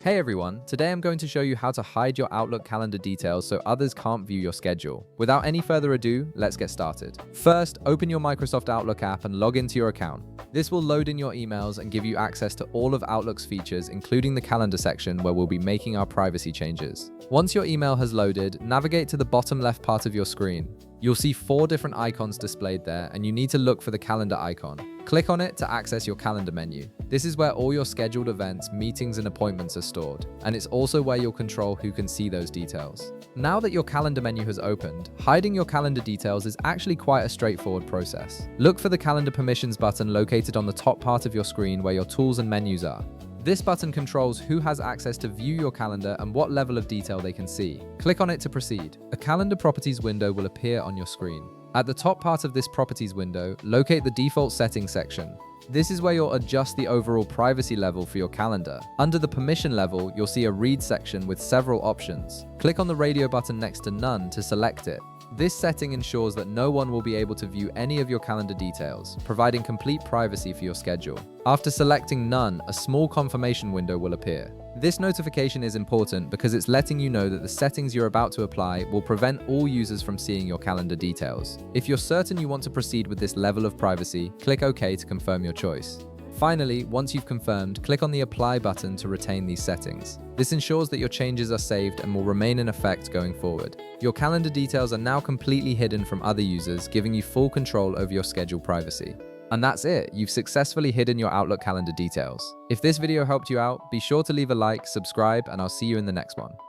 Hey everyone, today I'm going to show you how to hide your Outlook calendar details so others can't view your schedule. Without any further ado, let's get started. First, open your Microsoft Outlook app and log into your account. This will load in your emails and give you access to all of Outlook's features, including the calendar section where we'll be making our privacy changes. Once your email has loaded, navigate to the bottom left part of your screen. You'll see 4 different icons displayed there, and you need to look for the calendar icon. Click on it to access your calendar menu. This is where all your scheduled events, meetings, and appointments are stored, and it's also where you'll control who can see those details. Now that your calendar menu has opened, hiding your calendar details is actually quite a straightforward process. Look for the Calendar Permissions button located on the top part of your screen where your tools and menus are. This button controls who has access to view your calendar and what level of detail they can see. Click on it to proceed. A Calendar Properties window will appear on your screen. At the top part of this Properties window, locate the Default Settings section. This is where you'll adjust the overall privacy level for your calendar. Under the Permission level, you'll see a Read section with several options. Click on the radio button next to None to select it. This setting ensures that no one will be able to view any of your calendar details, providing complete privacy for your schedule. After selecting None, a small confirmation window will appear. This notification is important because it's letting you know that the settings you're about to apply will prevent all users from seeing your calendar details. If you're certain you want to proceed with this level of privacy, click OK to confirm your choice. Finally, once you've confirmed, click on the Apply button to retain these settings. This ensures that your changes are saved and will remain in effect going forward. Your calendar details are now completely hidden from other users, giving you full control over your schedule privacy. And that's it, you've successfully hidden your Outlook calendar details. If this video helped you out, be sure to leave a like, subscribe, and I'll see you in the next one.